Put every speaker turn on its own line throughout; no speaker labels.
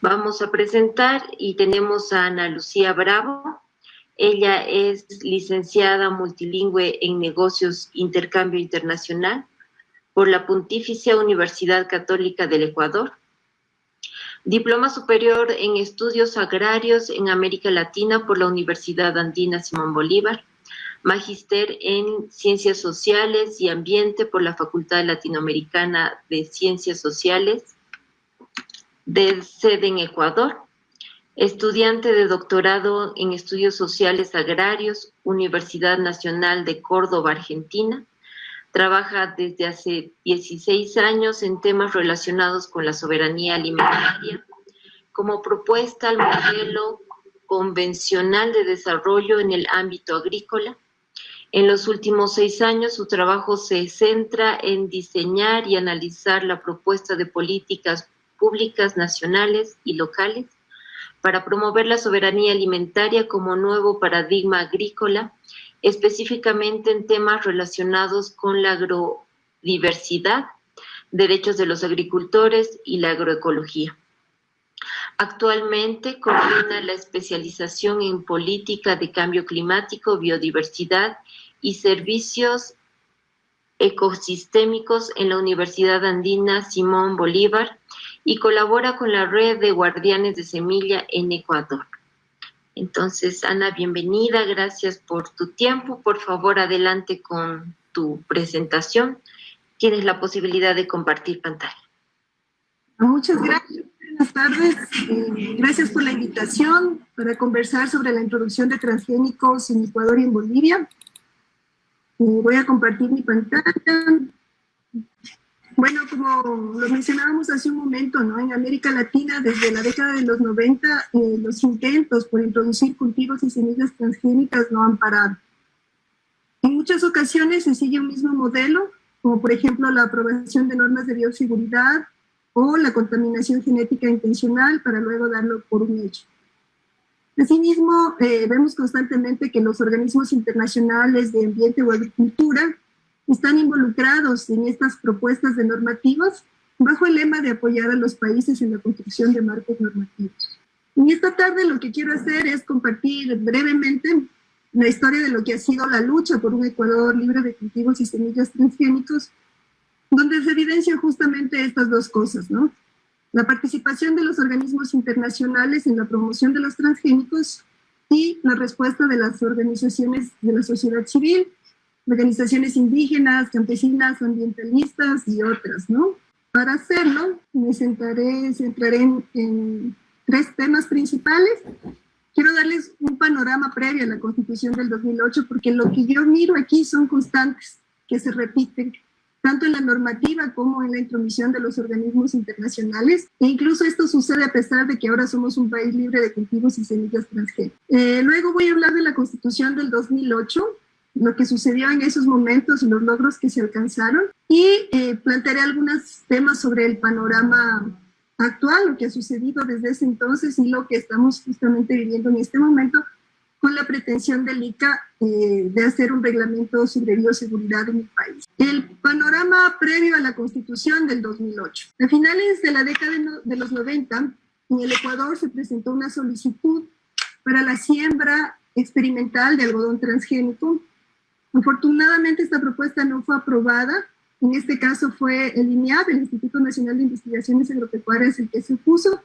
Vamos a presentar y tenemos a Ana Lucía Bravo. Ella es licenciada multilingüe en Negocios Intercambio Internacional por la Pontificia Universidad Católica del Ecuador. Diploma superior en Estudios Agrarios en América Latina por la Universidad Andina Simón Bolívar. Magíster en Ciencias Sociales y Ambiente por la Facultad Latinoamericana de Ciencias Sociales, de sede en Ecuador. Estudiante de doctorado en Estudios Sociales Agrarios, Universidad Nacional de Córdoba, Argentina. Trabaja desde hace 16 años en temas relacionados con la soberanía alimentaria, como propuesta al modelo convencional de desarrollo en el ámbito agrícola. En los últimos 6 años, su trabajo se centra en diseñar y analizar la propuesta de políticas públicas nacionales y locales para promover la soberanía alimentaria como nuevo paradigma agrícola, específicamente en temas relacionados con la agrodiversidad, derechos de los agricultores y la agroecología. Actualmente coordina la especialización en política de cambio climático, biodiversidad y servicios ecosistémicos en la Universidad Andina Simón Bolívar y colabora con la Red de Guardianes de Semilla en Ecuador. Entonces, Ana, bienvenida, gracias por tu tiempo. Por favor, adelante con tu presentación. Tienes la posibilidad de compartir pantalla.
Muchas gracias. Buenas tardes. Gracias por la invitación para conversar sobre la introducción de transgénicos en Ecuador y en Bolivia. Voy a compartir mi pantalla. Bueno, como lo mencionábamos hace un momento, ¿no? En América Latina, desde la década de los 90, los intentos por introducir cultivos y semillas transgénicas no han parado. En muchas ocasiones se sigue un mismo modelo, como por ejemplo la aprobación de normas de bioseguridad o la contaminación genética intencional para luego darlo por un hecho. Asimismo, vemos constantemente que los organismos internacionales de ambiente o agricultura están involucrados en estas propuestas de normativas bajo el lema de apoyar a los países en la construcción de marcos normativos. Y esta tarde lo que quiero hacer es compartir brevemente la historia de lo que ha sido la lucha por un Ecuador libre de cultivos y semillas transgénicos, donde se evidencian justamente estas dos cosas, ¿no? La participación de los organismos internacionales en la promoción de los transgénicos y la respuesta de las organizaciones de la sociedad civil, organizaciones indígenas, campesinas, ambientalistas y otras, ¿no? Para hacerlo, me centraré en 3 temas principales. Quiero darles un panorama previo a la Constitución del 2008, porque lo que yo miro aquí son constantes que se repiten, tanto en la normativa como en la intromisión de los organismos internacionales, e incluso esto sucede a pesar de que ahora somos un país libre de cultivos y semillas transgénicas. Luego voy a hablar de la Constitución del 2008, lo que sucedió en esos momentos y los logros que se alcanzaron, y plantearé algunos temas sobre el panorama actual, lo que ha sucedido desde ese entonces y lo que estamos justamente viviendo en este momento, con la pretensión del ICA de hacer un reglamento sobre bioseguridad en el país. El panorama previo a la Constitución del 2008. A finales de la década de los 90, en el Ecuador se presentó una solicitud para la siembra experimental de algodón transgénico. Afortunadamente esta propuesta no fue aprobada. En este caso fue el INIAB, el Instituto Nacional de Investigaciones Agropecuarias, el que se opuso,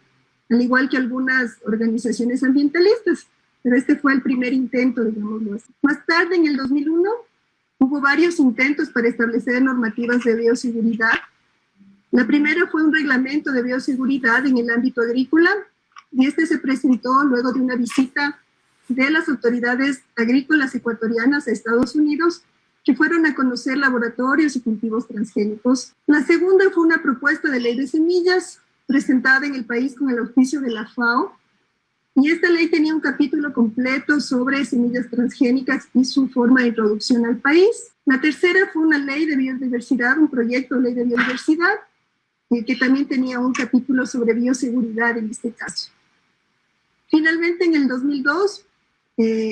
al igual que algunas organizaciones ambientalistas. Pero este fue el primer intento, digámoslo así. Más tarde, en el 2001, hubo varios intentos para establecer normativas de bioseguridad. La primera fue un reglamento de bioseguridad en el ámbito agrícola, y este se presentó luego de una visita de las autoridades agrícolas ecuatorianas a Estados Unidos, que fueron a conocer laboratorios y cultivos transgénicos. La segunda fue una propuesta de ley de semillas presentada en el país con el auspicio de la FAO, y esta ley tenía un capítulo completo sobre semillas transgénicas y su forma de introducción al país. La tercera fue una ley de biodiversidad, un proyecto de ley de biodiversidad, que también tenía un capítulo sobre bioseguridad en este caso. Finalmente, en el 2002,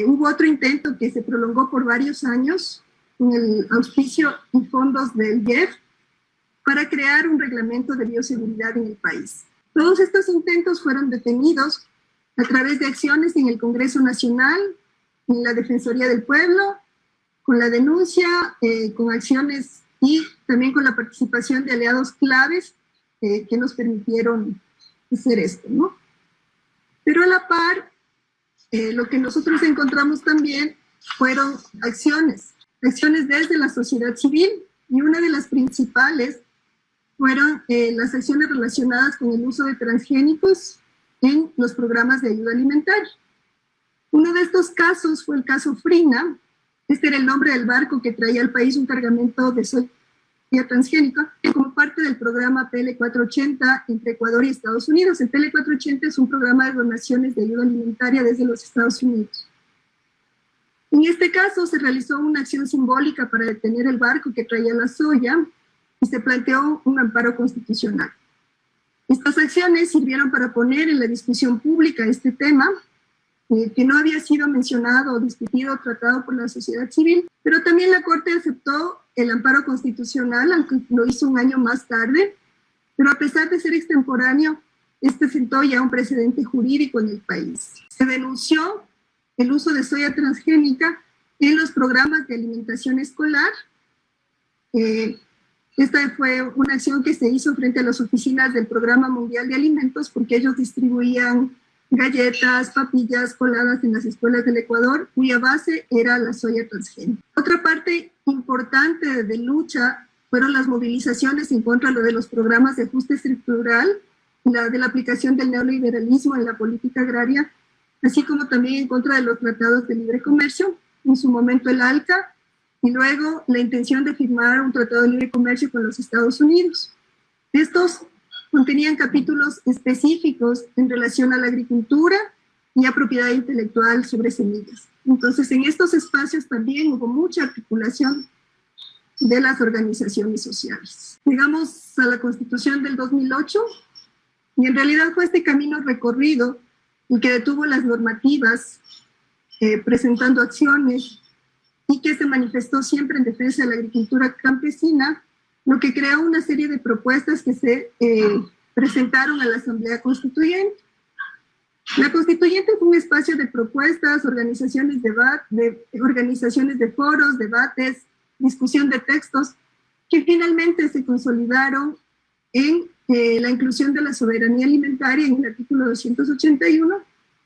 hubo otro intento que se prolongó por varios años, con el auspicio y fondos del IEF, para crear un reglamento de bioseguridad en el país. Todos estos intentos fueron detenidos a través de acciones en el Congreso Nacional, en la Defensoría del Pueblo, con la denuncia, con acciones y también con la participación de aliados claves que nos permitieron hacer esto, ¿no? Pero a la par, lo que nosotros encontramos también fueron acciones desde la sociedad civil, y una de las principales fueron las acciones relacionadas con el uso de transgénicos en los programas de ayuda alimentaria. Uno de estos casos fue el caso Frina. Este era el nombre del barco que traía al país un cargamento de soya transgénica como parte del programa PL480 entre Ecuador y Estados Unidos. El PL480 es un programa de donaciones de ayuda alimentaria desde los Estados Unidos. En este caso se realizó una acción simbólica para detener el barco que traía la soya y se planteó un amparo constitucional. Estas acciones sirvieron para poner en la discusión pública este tema, que no había sido mencionado, discutido o tratado por la sociedad civil, pero también la Corte aceptó el amparo constitucional, aunque lo hizo un año más tarde, pero a pesar de ser extemporáneo, este sentó ya un precedente jurídico en el país. Se denunció el uso de soya transgénica en los programas de alimentación escolar. Esta fue una acción que se hizo frente a las oficinas del Programa Mundial de Alimentos, porque ellos distribuían galletas, papillas coladas en las escuelas del Ecuador, cuya base era la soya transgénica. Otra parte importante de lucha fueron las movilizaciones en contra de los programas de ajuste estructural, de la aplicación del neoliberalismo en la política agraria, así como también en contra de los tratados de libre comercio, en su momento el ALCA, y luego la intención de firmar un tratado de libre comercio con los Estados Unidos. Estos contenían capítulos específicos en relación a la agricultura y a propiedad intelectual sobre semillas. Entonces, en estos espacios también hubo mucha articulación de las organizaciones sociales. Llegamos a la Constitución del 2008 y en realidad fue este camino recorrido el que detuvo las normativas, presentando acciones y que se manifestó siempre en defensa de la agricultura campesina, lo que creó una serie de propuestas que se presentaron a la Asamblea Constituyente. La Constituyente fue un espacio de propuestas, organizaciones de foros, debates, discusión de textos, que finalmente se consolidaron en la inclusión de la soberanía alimentaria en el artículo 281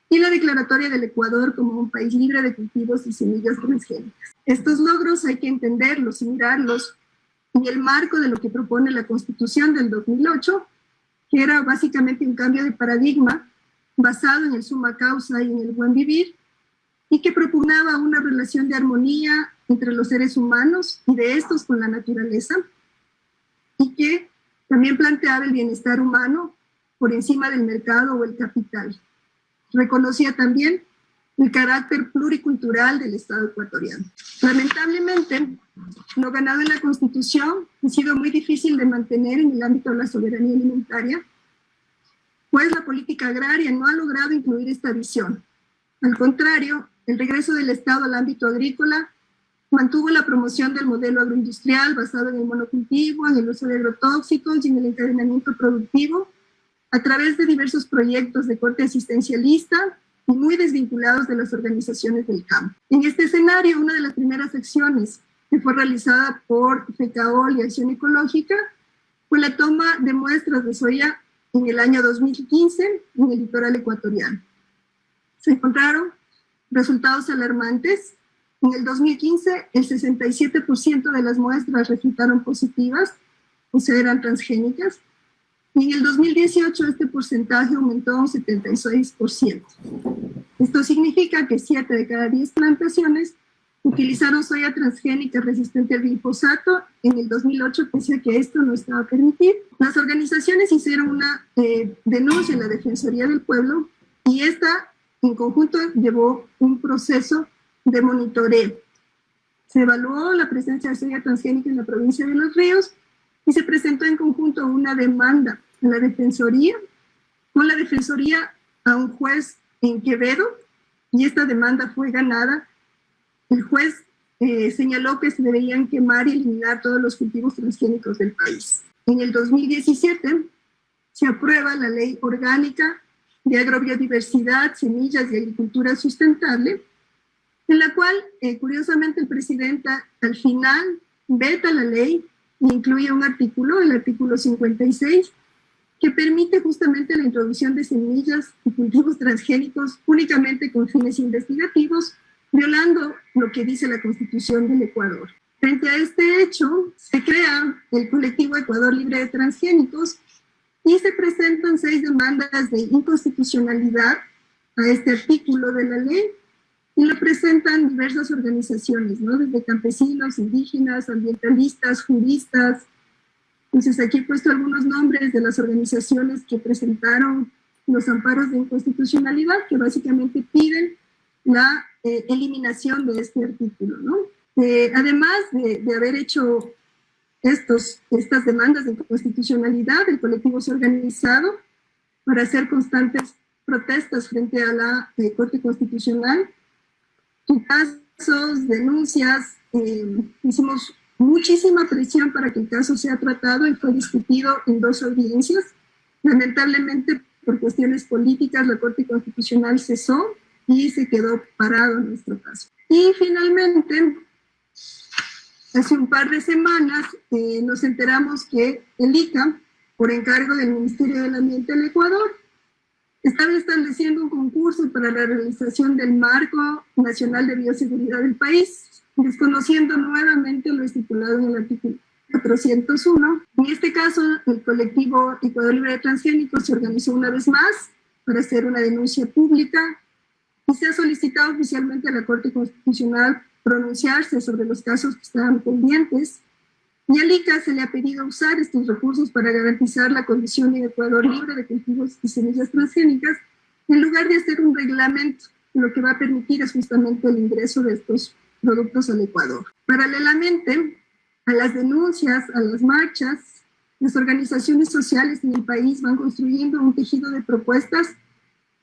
y la declaratoria del Ecuador como un país libre de cultivos y semillas transgénicas. Estos logros hay que entenderlos y mirarlos en el marco de lo que propone la Constitución del 2008, que era básicamente un cambio de paradigma basado en el summa causa y en el buen vivir, y que propugnaba una relación de armonía entre los seres humanos y de estos con la naturaleza, y que también planteaba el bienestar humano por encima del mercado o el capital. Reconocía también el carácter pluricultural del Estado ecuatoriano. Lamentablemente, lo ganado en la Constitución ha sido muy difícil de mantener en el ámbito de la soberanía alimentaria, pues la política agraria no ha logrado incluir esta visión. Al contrario, el regreso del Estado al ámbito agrícola mantuvo la promoción del modelo agroindustrial basado en el monocultivo, en el uso de agrotóxicos y en el encadenamiento productivo, a través de diversos proyectos de corte asistencialista y muy desvinculados de las organizaciones del campo. En este escenario, una de las primeras acciones que fue realizada por FECAOL y Acción Ecológica fue la toma de muestras de soya en el año 2015 en el litoral ecuatoriano. Se encontraron resultados alarmantes. En el 2015, el 67% de las muestras resultaron positivas, o sea, eran transgénicas. Y en el 2018 este porcentaje aumentó a un 76%. Esto significa que 7 de cada 10 plantaciones utilizaron soya transgénica resistente al glifosato en el 2008, pese a que esto no estaba permitido. Las organizaciones hicieron una denuncia en la Defensoría del Pueblo y esta en conjunto llevó un proceso de monitoreo. Se evaluó la presencia de soya transgénica en la provincia de Los Ríos y se presentó en conjunto una demanda a la Defensoría, con la Defensoría a un juez en Quevedo, y esta demanda fue ganada. El juez señaló que se deberían quemar y eliminar todos los cultivos transgénicos del país. En el 2017 se aprueba la Ley Orgánica de Agrobiodiversidad, Semillas y Agricultura Sustentable, en la cual, curiosamente, el presidente al final veta la ley e incluye un artículo, el artículo 56, que permite justamente la introducción de semillas y cultivos transgénicos únicamente con fines investigativos, violando lo que dice la Constitución del Ecuador. Frente a este hecho, se crea el colectivo Ecuador Libre de Transgénicos y se presentan 6 demandas de inconstitucionalidad a este artículo de la ley, y lo presentan diversas organizaciones, ¿no? Desde campesinos, indígenas, ambientalistas, juristas. Entonces aquí he puesto algunos nombres de las organizaciones que presentaron los amparos de inconstitucionalidad, que básicamente piden la eliminación de este artículo, ¿no? Además de haber hecho estas demandas de inconstitucionalidad, el colectivo se ha organizado para hacer constantes protestas frente a la Corte Constitucional. Casos, denuncias, hicimos muchísima presión para que el caso sea tratado y fue discutido en 2 audiencias. Lamentablemente, por cuestiones políticas, la Corte Constitucional cesó y se quedó parado en nuestro caso. Y finalmente, hace un par de semanas, nos enteramos que el ICA, por encargo del Ministerio del Ambiente del Ecuador, estaba estableciendo un concurso para la realización del Marco Nacional de Bioseguridad del país, desconociendo nuevamente lo estipulado en el artículo 401. En este caso, el colectivo Ecuador Libre de Transgénicos se organizó una vez más para hacer una denuncia pública y se ha solicitado oficialmente a la Corte Constitucional pronunciarse sobre los casos que estaban pendientes. Y al ICA se le ha pedido usar estos recursos para garantizar la condición de Ecuador libre de cultivos y semillas transgénicas, en lugar de hacer un reglamento, lo que va a permitir es justamente el ingreso de estos productos al Ecuador. Paralelamente a las denuncias, a las marchas, las organizaciones sociales en el país van construyendo un tejido de propuestas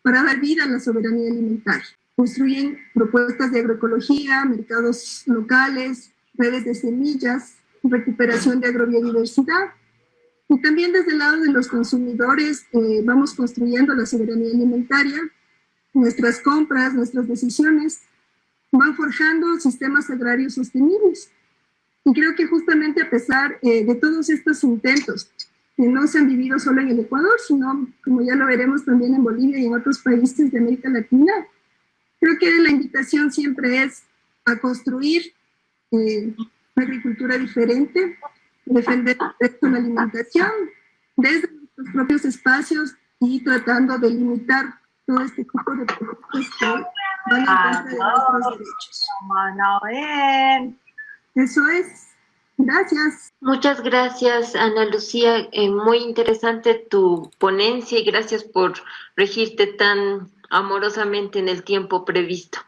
para dar vida a la soberanía alimentaria. Construyen propuestas de agroecología, mercados locales, redes de semillas, recuperación de agrobiodiversidad. Y también desde el lado de los consumidores vamos construyendo la soberanía alimentaria. Nuestras compras, nuestras decisiones van forjando sistemas agrarios sostenibles. Y creo que justamente a pesar de todos estos intentos, que no se han vivido solo en el Ecuador, sino, como ya lo veremos, también en Bolivia y en otros países de América Latina, creo que la invitación siempre es a construir una agricultura diferente, defender el derecho a la alimentación desde nuestros propios espacios y tratando de limitar todo este tipo de productos que van en contra de nuestros derechos. Eso es. Gracias.
Muchas gracias, Ana Lucía. Muy interesante tu ponencia y gracias por regirte tan amorosamente en el tiempo previsto.